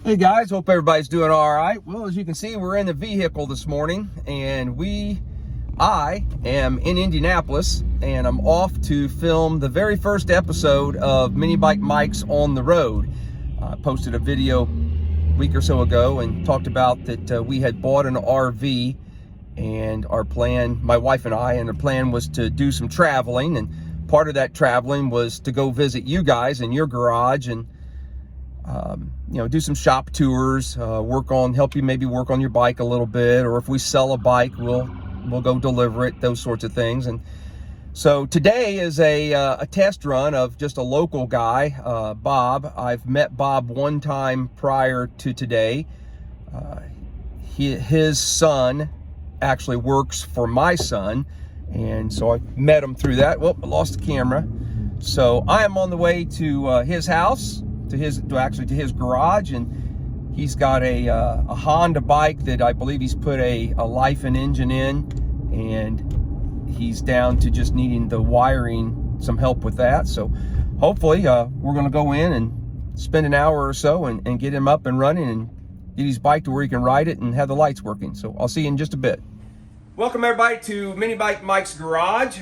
Hey guys, hope everybody's doing all right. Well, as you can see, we're in the vehicle this morning, and I am in Indianapolis, and I'm off to film the very first episode of Mini Bike Mike's on the Road. I posted a video a week or so ago and talked about that we had bought an RV, and our plan, my wife and I, and the plan was to do some traveling, and part of that traveling was to go visit you guys in your garage and do some shop tours, help you maybe work on your bike a little bit, or if we sell a bike, we'll go deliver it, those sorts of things. And so today is a test run of just a local guy, Bob. I've met Bob one time prior to today. His son actually works for my son, and so I met him through that. Well, I lost the camera. So I am on the way to his house, to his garage, and he's got a Honda bike that I believe he's put a life and engine in, and he's down to just needing the wiring, some help with that. So hopefully we're going to go in and spend an hour or so and get him up and running and get his bike to where he can ride it and have the lights working. So I'll see you in just a bit. Welcome everybody to Mini Bike Mike's garage.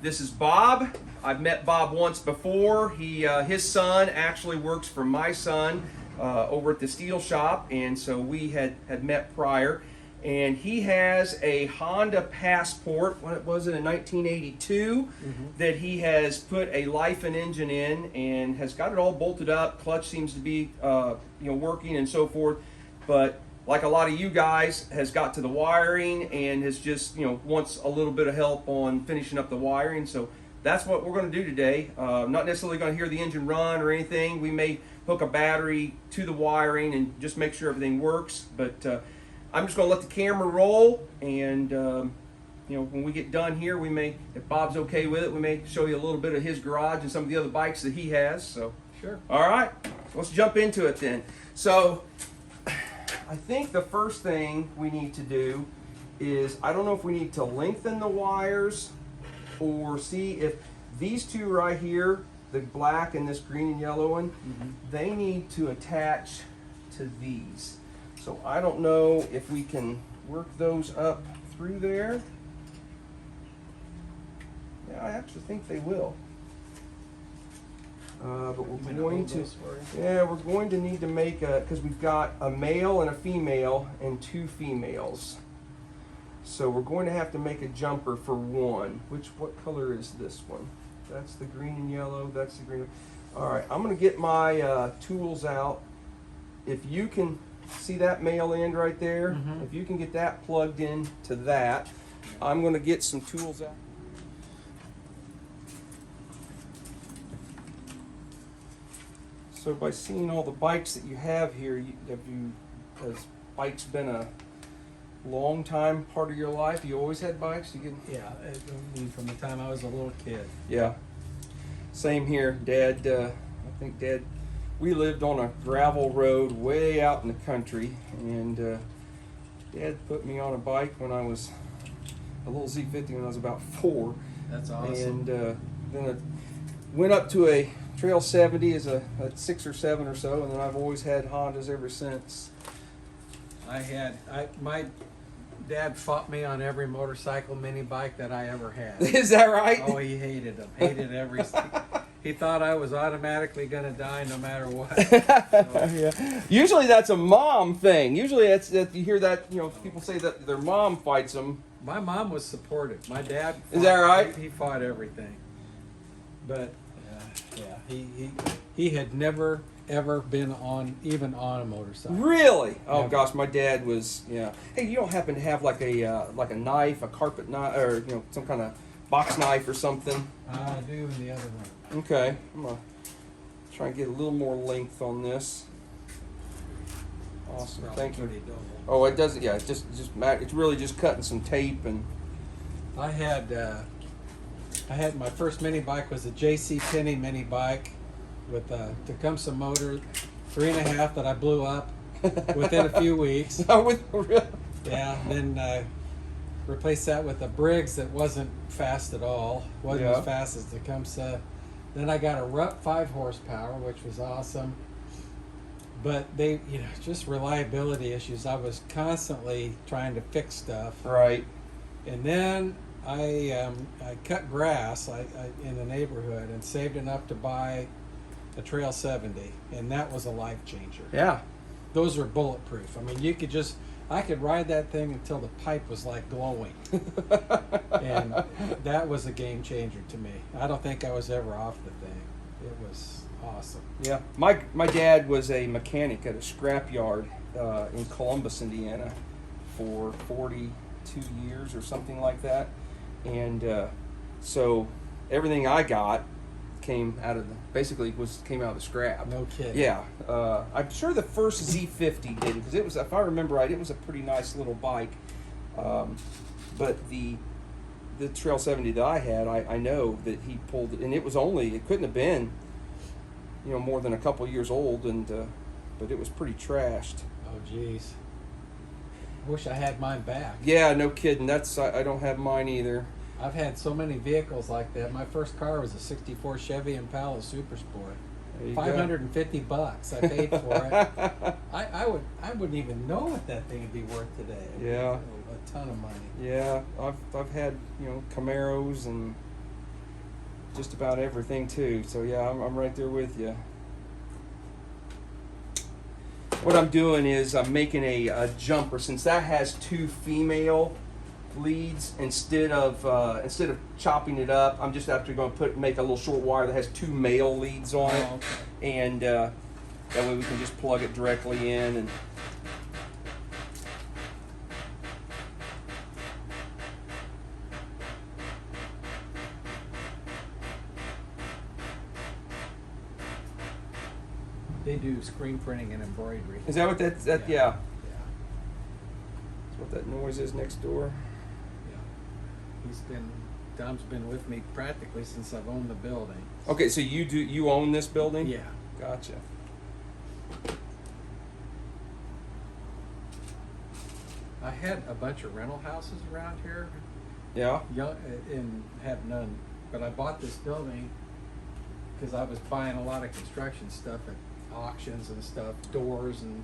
This is Bob. I've met Bob once before. His son actually works for my son over at the steel shop, and so we had met prior. And he has a Honda Passport, what was it, in 1982, that he has put a life and engine in and has got it all bolted up. Clutch seems to be working and so forth, but like a lot of you guys, has got to the wiring and has just wants a little bit of help on finishing up the wiring. So that's what we're going to do today. Not necessarily going to hear the engine run or anything. We may hook a battery to the wiring and just make sure everything works. But I'm just going to let the camera roll, and when we get done here, we may, if Bob's okay with it, we may show you a little bit of his garage and some of the other bikes that he has. So sure. All right, let's jump into it then. So I think the first thing we need to do is, I don't know if we need to lengthen the wires or see if these two right here, the black and this green and yellow one, they need to attach to these. So I don't know if we can work those up through there. Yeah, I actually think they will. But we're going to need to make because we've got a male and a female and two females. So we're going to have to make a jumper for one. What color is this one? That's the green and yellow, that's the green. All right, I'm gonna get my tools out. If you can see that male end right there, if you can get that plugged in to that, I'm gonna get some tools out. So by seeing all the bikes that you have here, has bikes been a long time part of your life? You always had bikes? Yeah, from the time I was a little kid. Yeah, same here. Dad, I think Dad, we lived on a gravel road way out in the country, and Dad put me on a bike when I was a little Z50 when I was about 4. That's awesome. And then I went up to a Trail 70 as a 6 or 7 or so, and then I've always had Hondas ever since. My dad fought me on every motorcycle mini bike that I ever had. Is that right? Oh, he hated them. Hated every. He thought I was automatically going to die no matter what. So. Yeah. Usually that's a mom thing. Usually you hear that, people say that their mom fights them. My mom was supportive. My dad. Is that right? He fought everything. But he had never ever been even on a motorcycle. Really? Oh Never. gosh, my dad was. Yeah. Hey, you don't happen to have like a knife, a carpet knife, or some kind of box knife or something? I do in the other one. Okay, I'm gonna try and get a little more length on this. Awesome, thank you. Oh, it doesn't. Yeah, it's really just cutting some tape. And I had my first mini bike was a J.C. Penney mini bike with a Tecumseh motor, 3.5 that I blew up within a few weeks. Yeah, then replaced that with a Briggs that wasn't fast at all. Wasn't as fast as the Tecumseh. Then I got a Rupp 5 horsepower, which was awesome. but they, just reliability issues. I was constantly trying to fix stuff. Right. And then I cut grass in the neighborhood and saved enough to buy a Trail 70, and that was a life changer. Yeah. Those are bulletproof. I mean, I could ride that thing until the pipe was like glowing. And that was a game changer to me. I don't think I was ever off the thing. It was awesome. Yeah. My dad was a mechanic at a scrapyard in Columbus, Indiana, for 42 years or something like that. And so everything I got came out of the scrap. No kidding. Yeah, I'm sure the first Z50 did, because it was, if I remember right, it was a pretty nice little bike. But the Trail 70 that I had, I know that he pulled it, and it couldn't have been, more than a couple years old, and but it was pretty trashed. Oh, geez. Wish I had mine back. Yeah, no kidding. I don't have mine either. I've had so many vehicles like that. My first car was a '64 Chevy Impala Super Sport. $550 I paid for it. I wouldn't even know what that thing would be worth today. Yeah. A ton of money. Yeah, I've had Camaros and just about everything too. So yeah, I'm right there with you. What I'm doing is I'm making a jumper, since that has two female leads. Instead of chopping it up, I'm just after going to make a little short wire that has two male leads on it. Oh, okay. And that way we can just plug it directly in. And They do screen printing and embroidery. is that what that? Yeah. Yeah. That's what that noise is next door. Dom's been with me practically since I've owned the building. Okay, so you own this building? Yeah. Gotcha. I had a bunch of rental houses around here, Yeah. and have none. But I bought this building because I was buying a lot of construction stuff at auctions and stuff, doors and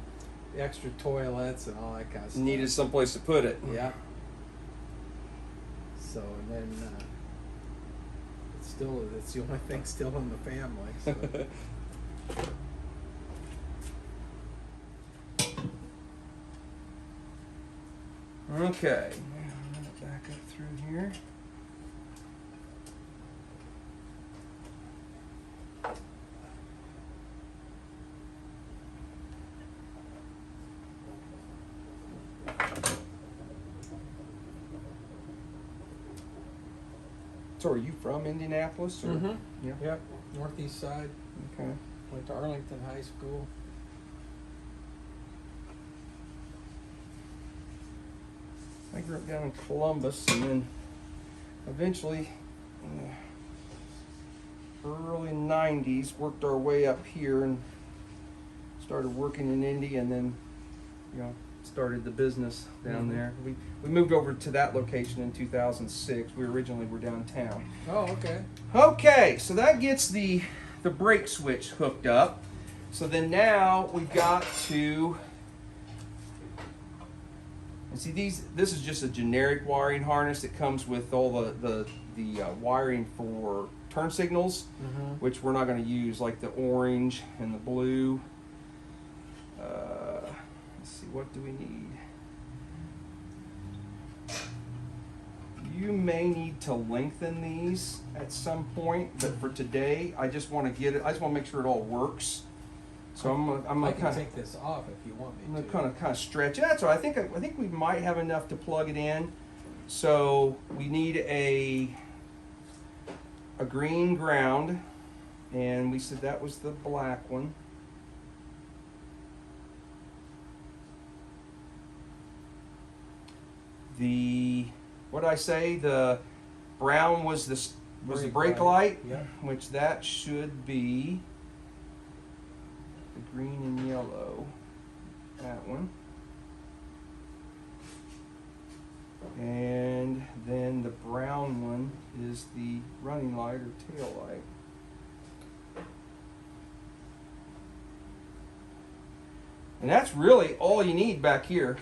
extra toilets and all that kind of stuff. Needed someplace to put it. Yeah. So, and then it's the only thing still in the family. So. Okay. I'm gonna back up through here. So are you from Indianapolis? Or? Mm-hmm. Yeah. Yep. Northeast side. Okay. Went to Arlington High School. I grew up down in Columbus, and then eventually, in the early 90s, worked our way up here and started working in Indy, and then, started the business down there. We moved over to that location in 2006. We originally were downtown. Oh, okay. Okay, so that gets the brake switch hooked up. So then now we've got to, and see this is just a generic wiring harness that comes with all the wiring for turn signals, which we're not going to use, like the orange and the blue. Let's see, what do we need? You may need to lengthen these at some point, but for today, I just want to make sure it all works. So I'm I gonna can take this off if you want me to. kind of stretch it. So I think we might have enough to plug it in. So we need a green ground, and we said that was the black one. What did I say? The brown was the brake light, yeah. Which that should be the green and yellow. That one. And then the brown one is the running light or tail light. And that's really all you need back here.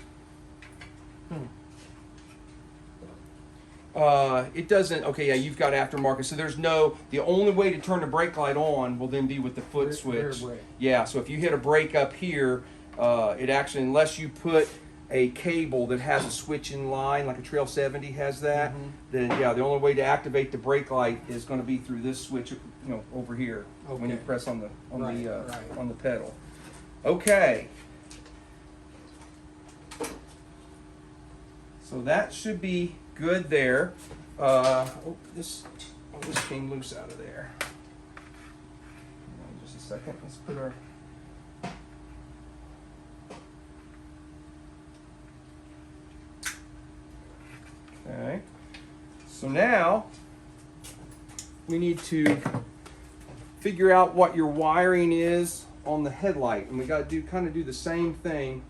It doesn't, okay, yeah, you've got aftermarket, so there's no, the only way to turn the brake light on will then be with the foot switch. Yeah, so if you hit a brake up here, it actually, unless you put a cable that has a switch in line, like a Trail 70 has that, then yeah, the only way to activate the brake light is going to be through this switch, over here when you press on the pedal. Okay. So that should be good there. This came loose out of there. Hang on just a second. Let's put our. Okay. So now we need to figure out what your wiring is on the headlight, and we got to kind of do the same thing.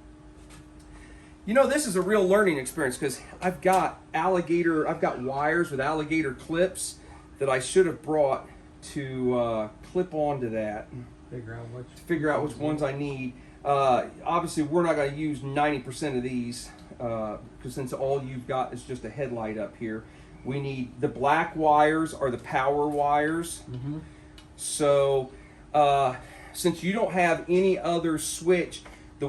This is a real learning experience because I've got wires with alligator clips that I should have brought to clip onto that. Figure out which ones I need. Obviously, we're not going to use 90% of these because since all you've got is just a headlight up here. We need the black wires are the power wires. So since you don't have any other switch, the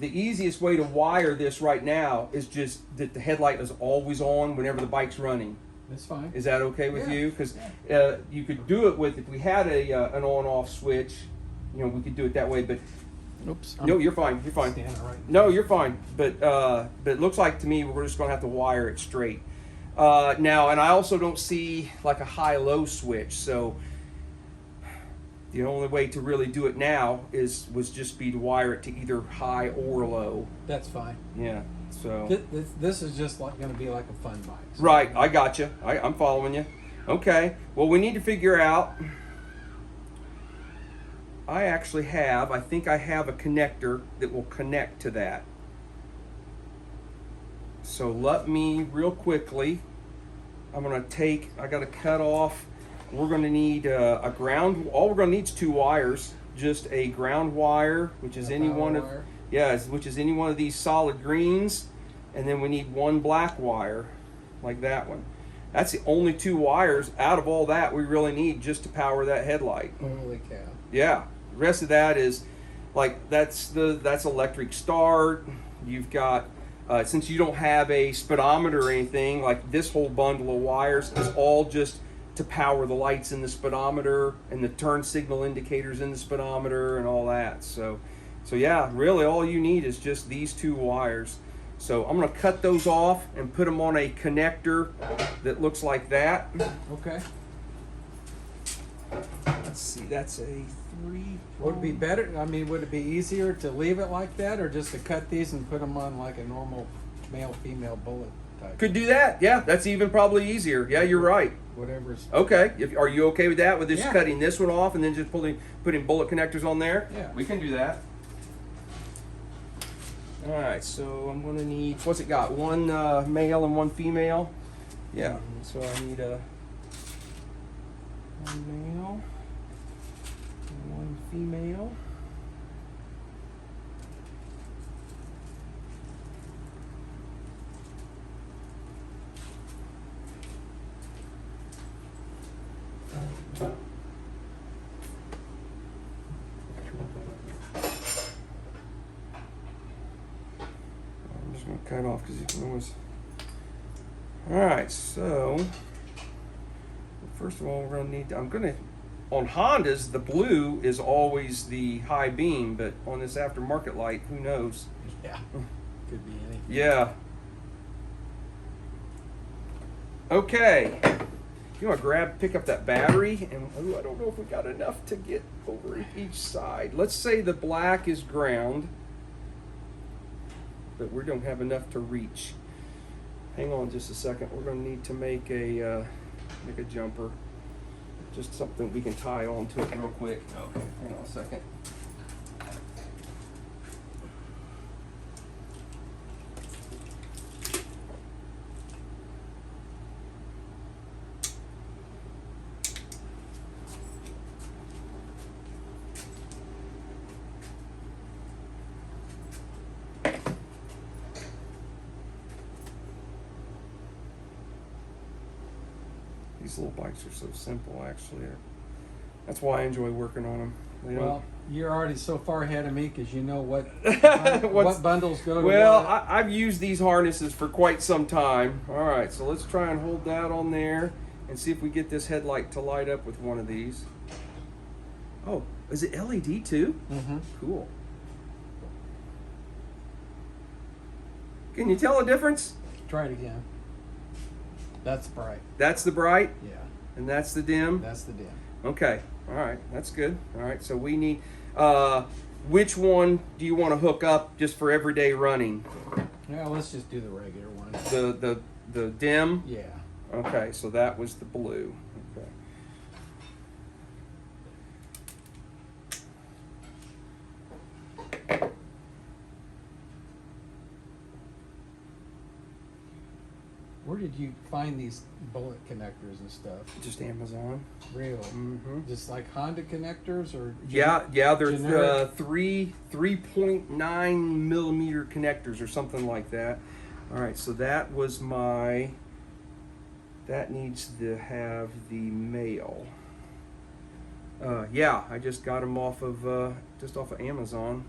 easiest way to wire this right now is just that the headlight is always on whenever the bike's running. That's fine. Is that okay with you? Because you could do it with, if we had an on-off switch, we could do it that way. But oops. No, you're fine. You're fine. No, you're fine. But it looks like to me we're just going to have to wire it straight. Now, and I also don't see like a high-low switch, so the only way to really do it now was just to wire it to either high or low. That's fine. Yeah. So this is just going to be like a fun bike. So. Right. I got you. I'm following you. Okay. Well, we need to figure out. I think I have a connector that will connect to that. So let me real quickly. I got to cut off. We're going to need a ground. All we're going to need is 2 wires. Just a ground wire, which is any one of which is any one of these solid greens, and then we need 1 black wire, like that one. That's the only 2 wires out of all that we really need just to power that headlight. Holy cow! Yeah, the rest of that is like that's electric start. You've got since you don't have a speedometer or anything, like this whole bundle of wires is all just to power the lights in the speedometer and the turn signal indicators in the speedometer and all that. So yeah, really all you need is just these 2 wires. So I'm going to cut those off and put them on a connector that looks like that. Okay. Let's see, that's a 3. Would it be better? I mean, would it be easier to leave it like that, or just to cut these and put them on like a normal male-female bullet type? Could do that. Yeah, that's even probably easier. Yeah, you're right. Whatever's okay. Are you okay with that? With just cutting this one off and then just putting bullet connectors on there? Yeah, we can do that. All right. So I'm gonna need. What's it got? 1 male and 1 female. Yeah. So I need 1 male and 1 female. Cut off because you can always. All right, so first of all, we're gonna need. On Hondas, the blue is always the high beam, but on this aftermarket light, who knows? Yeah, could be anything. Yeah. Okay. You want to pick up that battery, and I don't know if we got enough to get over each side. Let's say the black is ground. But we don't have enough to reach. Hang on just a second. We're going to need to make a jumper. Just something we can tie onto it real quick. Okay, hang on a second. These little bikes are so simple, actually. That's why I enjoy working on them. Well, you're already so far ahead of me because you know what bundles go to well, what. I've used these harnesses for quite some time. All right, so let's try and hold that on there and see if we get this headlight to light up with one of these. Oh, is it LED too? Mm-hmm. Cool. Can you tell a difference? Try it again. That's bright. That's the bright, Yeah, and that's the dim. that's the dim. Okay, all right, that's good. All right, so we need, which one do you want to hook up just for everyday running? Yeah, let's just do the regular one. The dim? Yeah. Okay, so that was the blue. Okay. Where did you find these bullet connectors and stuff? Just Amazon. Real? Mm-hmm. Just like Honda connectors or? Yeah, there's generic? 3.9 millimeter connectors or something like that. All right, so that was my. That needs to have the male. Yeah, I just got them off of Amazon.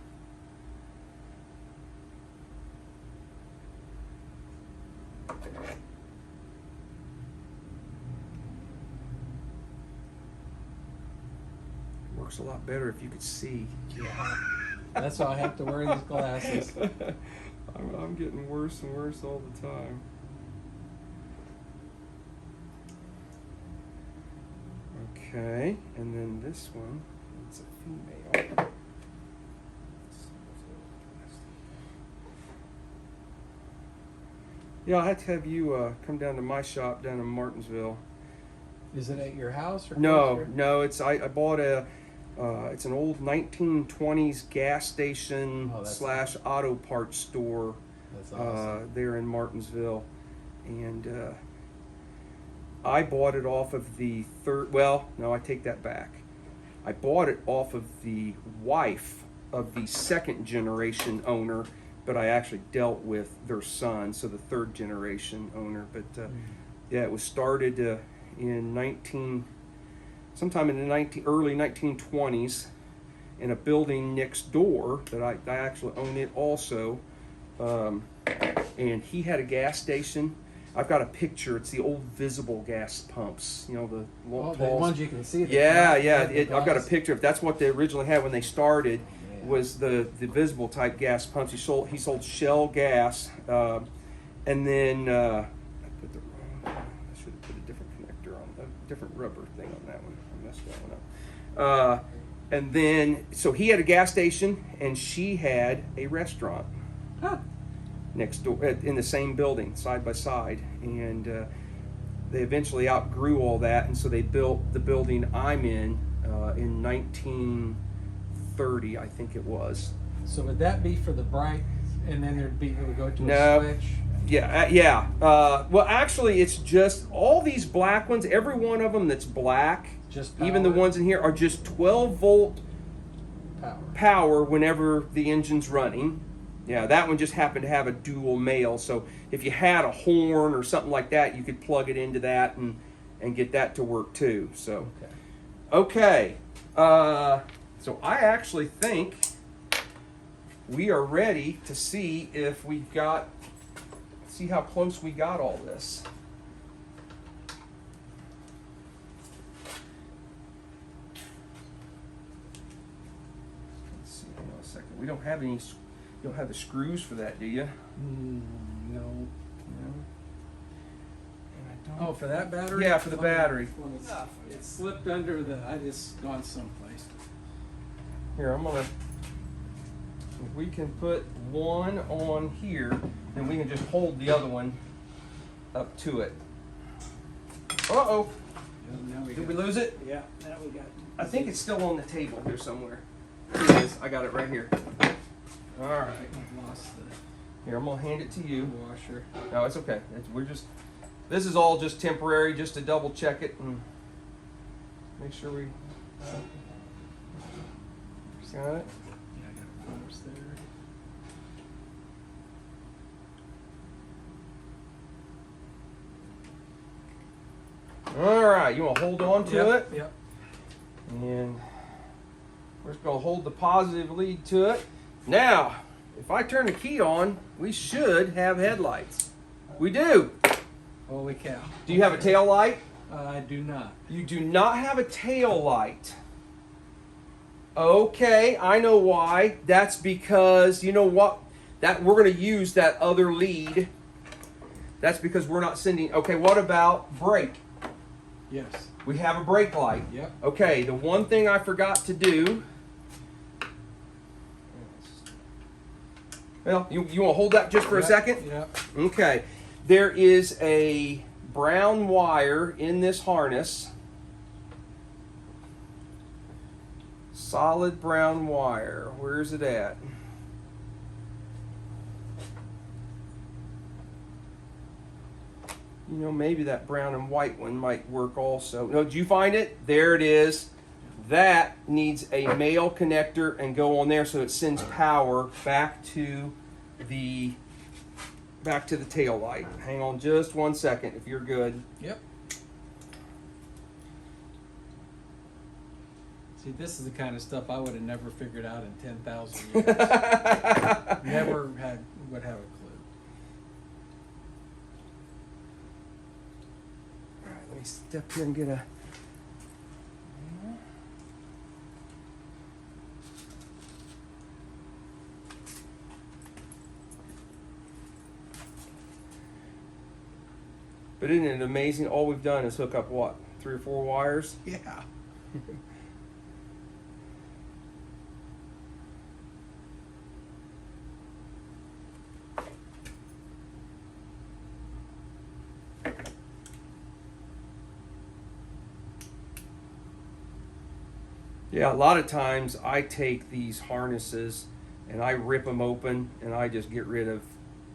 Works a lot better if you could see. Yeah. That's why I have to wear these glasses. I'm getting worse and worse all the time. Okay, and then this one, it's a female. Yeah, I had to have you come down to my shop down in Martinsville. Is it at your house or? No, closer? no, I bought it's an old 1920s gas station / auto parts store. That's awesome. There in Martinsville, and I bought it off of the third. Well, no, I take that back. I bought it off of the wife of the second generation owner, but I actually dealt with their son, so the third generation owner. But yeah, it was started in sometime in the early 1920s in a building next door that I actually own it also. And he had a gas station. I've got a picture. It's the old visible gas pumps. You know, the long, the ones you can see. Yeah. I've got a picture of. That's what they originally had when they started. Yeah. Was the visible type gas pumps. He sold Shell gas, and then I put the wrong. I should have put a different connector on a different rubber thing on that one. I messed that one up. And then so he had a gas station, and she had a restaurant. Huh. Next door in the same building, side by side, and they eventually outgrew all that, and so they built the building I'm in 1930, I think it was. So would that be for the bright, and then it would go to No. a switch? Yeah. Well, actually, it's just all these black ones. Every one of them that's black, Just even the power? ones in here, are just 12-volt Power. whenever the engine's running. Yeah, that one just happened to have a dual male, so if you had a horn or something like that, you could plug it into that and get that to work too. So, okay. So I actually think we are ready to see if we've got, see how close we got all this. Let's see, hang on a second. We don't have any. You don't have the screws for that, do you? No. No. And I don't. Oh, for that battery? Yeah, for the battery. It slipped under the. I just gone someplace. Here, I'm gonna. If we can put one on here, then we can just hold the other one up to it. Uh-oh. Did we lose it? Yeah, now we got. I think it's still on the table here somewhere. Here it is. I got it right here. All right. I've lost the Here, I'm gonna hand it to you. washer. No, it's okay. This is all just temporary, just to double check it and make sure we got it. Yeah, I got a force there. All right, you want to hold on to it? Yep. And we're just going to hold the positive lead to it. Now, if I turn the key on, we should have headlights. We do. Holy cow. Do you have a tail light? I do not. You do not have a tail light. Okay, I know why. That's because, you know what? That we're going to use that other lead. That's because we're not sending. Okay, what about brake? Yes. We have a brake light. Yep. Okay, the one thing I forgot to do. Well, you want to hold that just for a second? Yep. Okay. There is a brown wire in this harness. Solid brown wire. Where is it at? You know, maybe that brown and white one might work also. No, did you find it? There it is. That needs a male connector and go on there so it sends power back to the tail light. Hang on just 1 second if you're good. Yep. See, this is the kind of stuff I would have never figured out in 10,000 years. Never would have a clue. All right, let me step here and get a. But isn't it amazing? All we've done is hook up what? 3 or 4 wires? Yeah. Yeah, a lot of times I take these harnesses and I rip them open and I just get rid of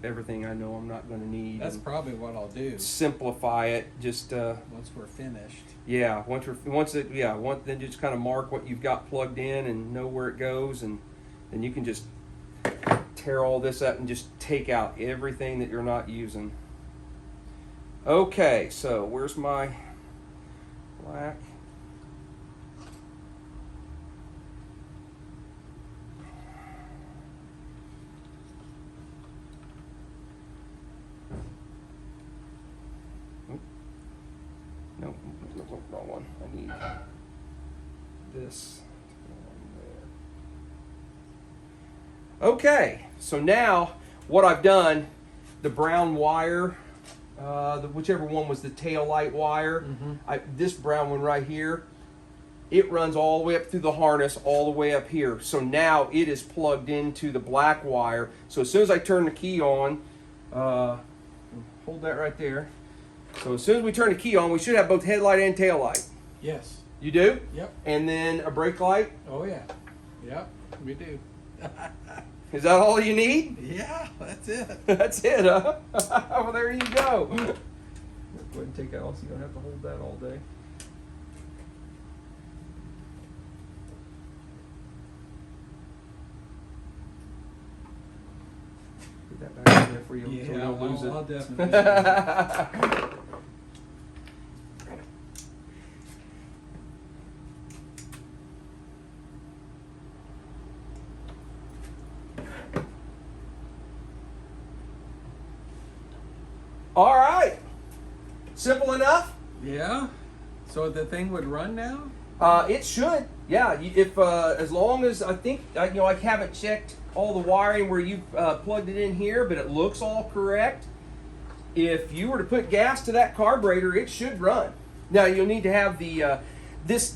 everything I know I'm not going to need. That's probably what I'll do Simplify it. Just once we're finished. yeah, then just kind of mark what you've got plugged in and know where it goes, and then you can just tear all this up and just take out everything that you're not using. Okay, so where's my black? No, wrong one. I need this. Okay, so now what I've done, the brown wire, whichever one was the tail light wire, this brown one right here, it runs all the way up through the harness, all the way up here. So now it is plugged into the black wire. So as soon as I turn the key on, hold that right there. So as soon as we turn the key on, we should have both headlight and tail light. Yes. You do? Yep. And then a brake light? Oh yeah. Yep, we do. Is that all you need? Yeah, that's it. That's it, huh? Well, there you go. Go ahead and take that off so you don't have to hold that all day. Put that back in there for you so we don't lose it. I'll definitely. All right. Simple enough? Yeah. So the thing would run now? It should. Yeah. If as long as I think I haven't checked all the wiring where you've plugged it in here, but it looks all correct. If you were to put gas to that carburetor, it should run. Now you'll need to have the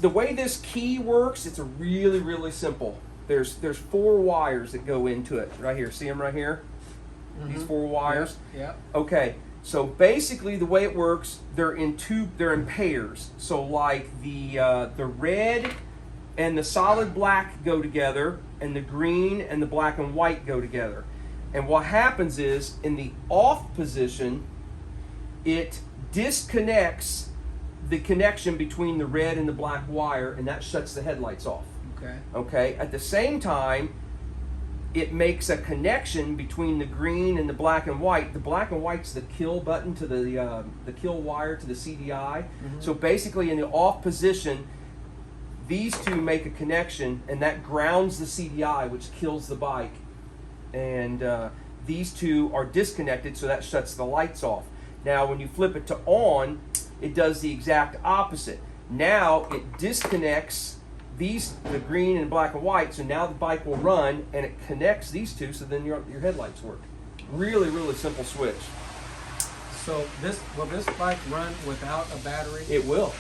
way this key works. It's a really simple. There's 4 wires that go into it right here. See them right here? Mm-hmm. These 4 wires. Yeah. Okay. So basically, the way it works, they're in pairs. So like the red and the solid black go together, and the green and the black and white go together. And what happens is, in the off position, it disconnects the connection between the red and the black wire, and that shuts the headlights off. Okay. Okay. At the same time, it makes a connection between the green and the black and white. The black and white's the kill button to the kill wire to the CDI. So basically, in the off position, these two make a connection, and that grounds the CDI, which kills the bike. And these two are disconnected, so that shuts the lights off. Now, when you flip it to on, it does the exact opposite. Now it disconnects the green and black and white, so now the bike will run, and it connects these two, so then your headlights work. Really, really simple switch. So will this bike run without a battery? It will.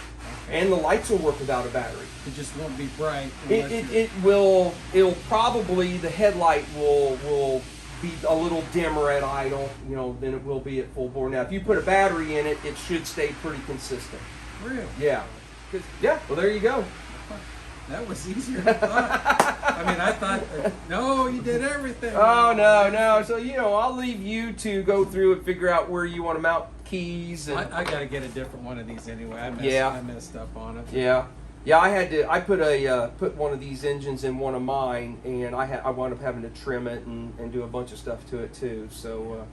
Okay. And the lights will work without a battery. It just won't be bright. It'll probably, the headlight will be a little dimmer at idle, than it will be at full bore. Now, if you put a battery in it, it should stay pretty consistent. Really? Yeah. Yeah, well, there you go. That was easier than I thought. I mean, I thought, no, you did everything. Oh, no. So, I'll leave you to go through and figure out where you want to mount keys. And I got to get a different one of these anyway. I messed up on it. Yeah. Yeah, I put one of these engines in one of mine, and I wound up having to trim it and do a bunch of stuff to it too. So,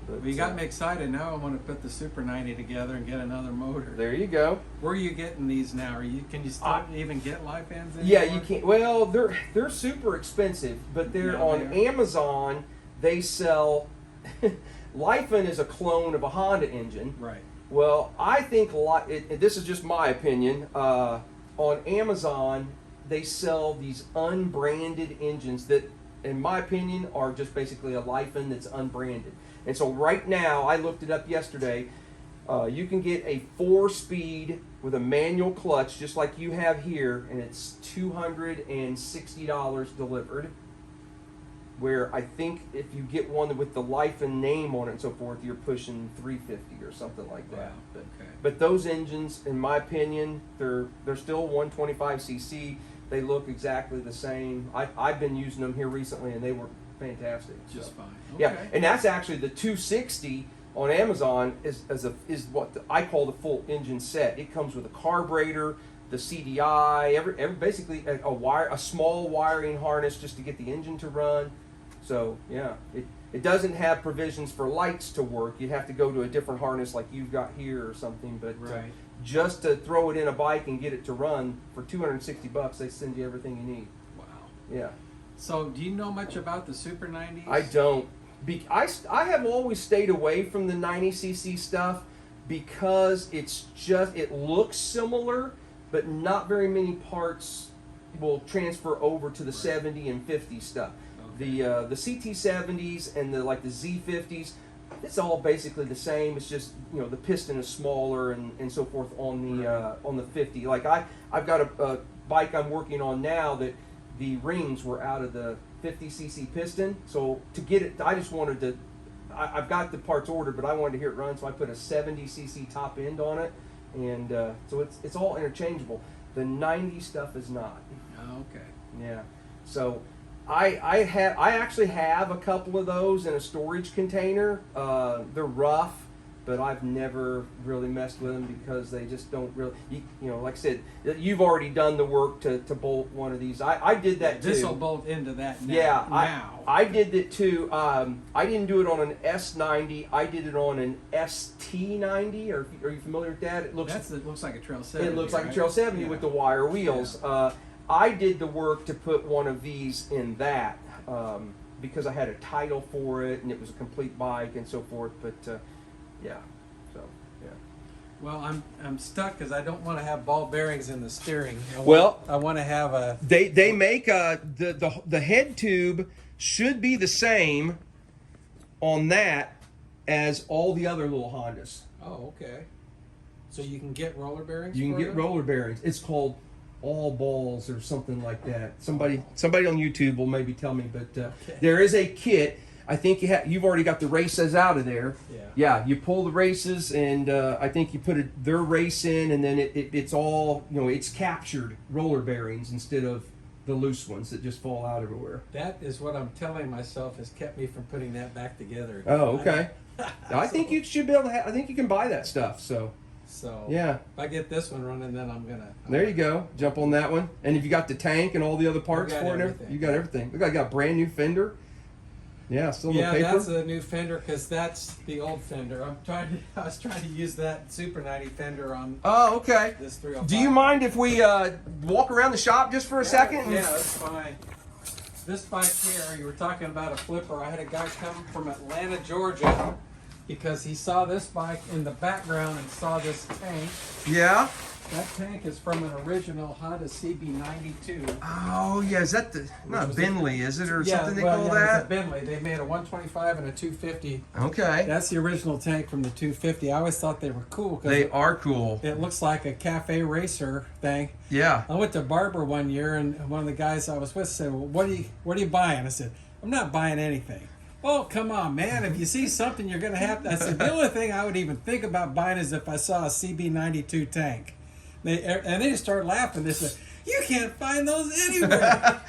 well, you got me excited. Now I want to put the Super 90 together and get another motor. There you go. Where are you getting these now? Can you still even get live fans anymore? Yeah, you can. Well, they're super expensive, but they're on Amazon. They sell. Lifen is a clone of a Honda engine. Right. Well, I think this is just my opinion. On Amazon, they sell these unbranded engines that, in my opinion, are just basically a Lifen that's unbranded. And so right now, I looked it up yesterday, you can get a 4-speed with a manual clutch, just like you have here, and it's $260 delivered. Where I think if you get one with the Lifen name on it and so forth, you're pushing $350 or something like that. Wow. But those engines, in my opinion, they're still 125cc. They look exactly the same. I've been using them here recently, and they were fantastic. Just fine. Okay. Yeah, and that's actually the 260 on Amazon is what I call the full engine set. It comes with a carburetor, the CDI, basically a small wiring harness just to get the engine to run. So yeah, it doesn't have provisions for lights to work. You have to go to a different harness like you've got here or something. But right. Just to throw it in a bike and get it to run for $260, they send you everything you need. Wow. Yeah. So do you know much about the Super 90s? I don't. I have always stayed away from the 90cc stuff because it looks similar, but not very many parts will transfer over to the 70 and 50 stuff. Okay. The CT70s and the Z50s, it's all basically the same. It's just the piston is smaller and so forth on the 50. Like I've got a bike I'm working on now that the rings were out of the 50cc piston. So to get it, I just wanted to. I've got the parts ordered, but I wanted to hear it run, so I put a 70cc top end on it, and so it's all interchangeable. The 90 stuff is not. Oh, okay. Yeah. So I actually have a couple of those in a storage container. They're rough, but I've never really messed with them because they just don't really. Like I said, you've already done the work to bolt one of these. I did that too. This will bolt into that now. Yeah. I did it too. I didn't do it on an S90. I did it on an ST90. Are you familiar with that? It looks like a Trail 70. It looks like a Trail 70 with the wire wheels. Yeah. I did the work to put one of these in that because I had a title for it and it was a complete bike and so forth. But yeah, so yeah. Well, I'm stuck because I don't want to have ball bearings in the steering. I want to have a. They make the head tube should be the same on that as all the other little Hondas. Oh, okay. So you can get roller bearings. You can get roller bearings. It's called All Balls or something like that. Somebody on YouTube will maybe tell me, but okay. There is a kit. I think you've already got the races out of there. Yeah. Yeah, you pull the races, and I think you put their race in, and then it's all it's captured roller bearings instead of the loose ones that just fall out everywhere. That is what I'm telling myself has kept me from putting that back together. Oh, okay. I think you should be able to. I think you can buy that stuff. So. So Yeah. if I get this one running, then I'm gonna. There you go. Jump on that one. And if you got the tank and all the other parts got for it, and everything. you got everything. Look, I got a brand new fender. Yeah, still in Yeah, the paper. that's a new fender because that's the old fender. I was trying to use that Super 90 fender on Oh, okay. this 305. Do you mind if we walk around the shop just for a second? Yeah, that's fine. This bike here, you were talking about a flipper. I had a guy come from Atlanta, Georgia, because he saw this bike in the background and saw this tank. Yeah. That tank is from an original Honda CB92. Oh, yeah. Is that the not a was Bentley, is it, or something they call It's a that? Bentley. They made a 125 and a 250. Okay. That's the original tank from the 250. I always thought they were cool They because are cool. it looks like a cafe racer thing. Yeah. I went to Barber one year, and one of the guys I was with said, "Well, what are you buying?" I said, "I'm not buying anything." "Oh, come on, man! If you see something, you're gonna have to." I said, "The only thing I would even think about buying is if I saw a CB92 tank." They just started laughing. They said, "You can't find those anywhere."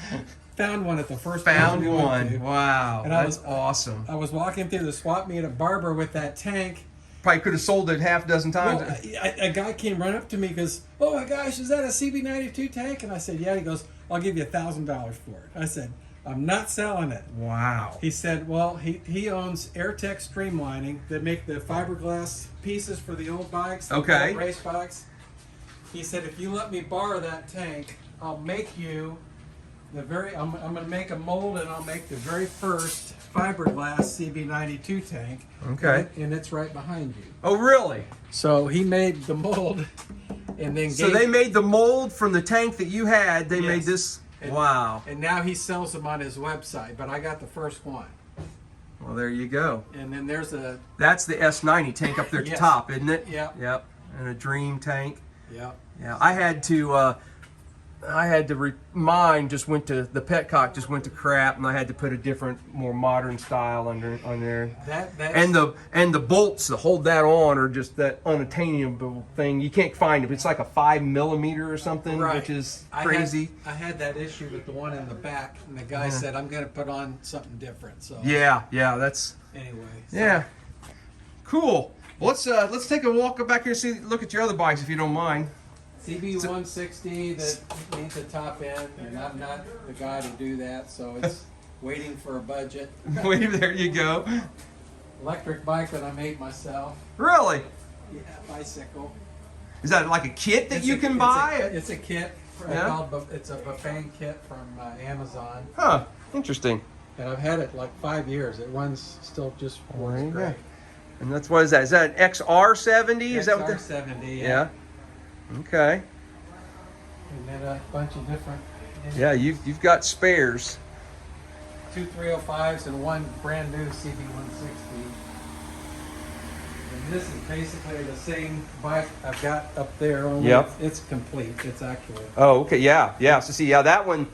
Found one at the first Found we went to. one. Wow. And That's awesome. I was walking through the swap meet at Barber with that tank. Probably could have sold it half a dozen times. Well, a guy came right up to me and goes, "Oh my gosh, is that a CB92 tank?" And I said, "Yeah." He goes, "I'll give you $1,000 for it." I said, "I'm not selling it." Wow. He said, "Well, he owns AirTech Streamlining that make the fiberglass pieces for the old bikes, the Okay. old race bikes." He said, "If you let me borrow that tank, I'll make you I'm going to make a mold, and I'll make the very first fiberglass CB92 tank." Okay. And it's right behind you. Oh, really? So he made the mold, and then So they made the mold from the tank that you had. They made Yes. this. And, Wow. And now he sells them on his website, but I got the first one. Well, there you go. And then there's a That's the S90 tank up there at the Yes. top, isn't it? Yep. Yep. And a Dream tank. yeah. Yeah. Mine just went to the petcock just went to crap, and I had to put a different, more modern style on there. That's, And the bolts that hold that on are just that unattainable thing. You can't find it. It's like a 5mm or something, right. which is crazy. I had that issue with the one in the back, and the guy said, "I'm going to put on something different." So Yeah. That's anyway. yeah. Cool. Well, let's take a walk back here and look at your other bikes if you don't mind. CB160 that needs a top end, and I'm not the guy to do that, so it's waiting for a budget. Wait, there you go. Electric bike that I made myself. Really? Yeah, bicycle. Is that like a kit that It's you a- can it's buy? It's a kit. Yeah? It's a Buffang kit from Amazon, Huh. Interesting. and I've had it like 5 years. It runs still just works There you great. go. And what is that? Is that an XR70? Is that what that? XR70, Yeah. Okay. And then a bunch of different. Yeah, you've got spares. 2 305s and one brand new CB160. And this is basically the same bike I've got up there. Only Yep. it's complete. It's actually. Oh, okay. Yeah. So see, that one,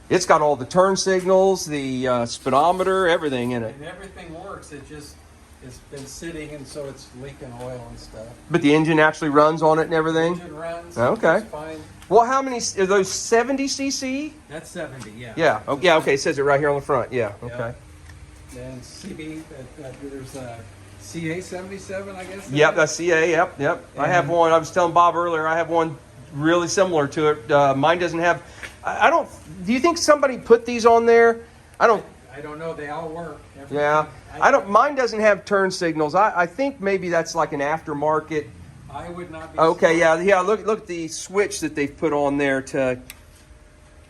it's got all the turn signals, the speedometer, everything in it. And everything works. It's been sitting, and so it's leaking oil and stuff. But the engine actually runs on it and everything. Engine runs. Okay. It's fine. Well, how many are those? 70cc? That's 70. Yeah. Yeah. Oh, yeah. Okay. It says it right here on the front. Yeah. Okay. Then CB, there's a CA77, I guess. Yep. That's CA. Yep. I have one. I was telling Bob earlier. I have one really similar to it. Mine doesn't have. I don't. Do you think somebody put these on there? I don't know. They all work. Everything. Yeah. I don't. Mine doesn't have turn signals. I think maybe that's like an aftermarket. I would not be. Okay. Yeah. Look at the switch that they've put on there to.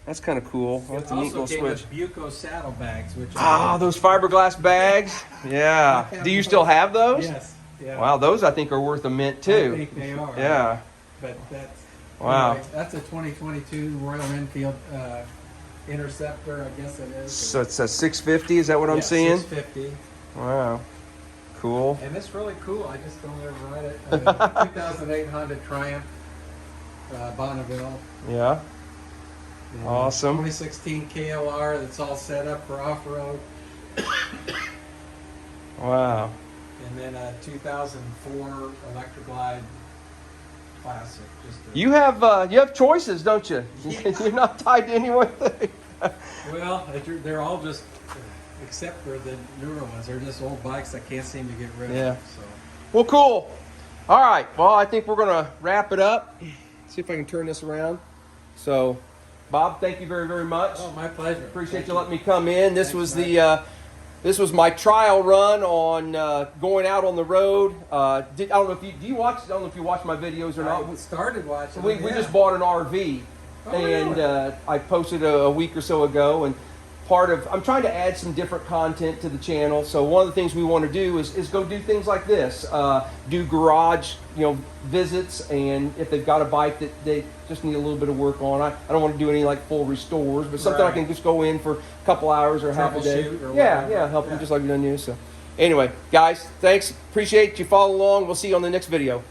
That's kind of cool. It That's a neat also little came switch. with Buco saddlebags, which. Those fiberglass bags. Yeah. Do you still have those? Yes. Yeah. Wow, those I think are worth a mint I too. think they are. Yeah. But that's. Wow. Anyway, that's a 2022 Royal Enfield Interceptor, I guess it is. So it's a 650. Is that what I'm Yeah, seeing? 650. Wow. Cool. And it's really cool. I just don't ever ride it. I mean, 2008 Honda Triumph, Bonneville. Yeah. And Awesome. 2016 KLR that's all set up for off-road. Wow. And then a 2004 Electra Glide Classic. You have choices, don't you? Yeah. You're not tied to any one thing. Well, they're all just, except for the newer ones, they're just old bikes I can't seem to get rid Yeah. of. So. Well, cool. All right, well, I think we're gonna wrap it up. See if I can turn this around. So, Bob, thank you very, very much. Oh, my pleasure. Appreciate Thank you letting me come in. This Thanks, was Matt. this was my trial run on going out on the road. I don't know if you watch. I don't know if you watch my videos or not. I started watching. We just bought an RV, Oh, and really? I posted a week or so ago. And I'm trying to add some different content to the channel. So one of the things we want to do is go do things like this, do garage, visits, and if they've got a bike that they just need a little bit of work on. I don't want to do any like full restores, but something I Right. can just go in for a couple hours or half a day. Troubleshoot or Yeah, whatever. help them Yeah. just like we've done you. So anyway, guys, thanks. Appreciate you following along. We'll see you on the next video.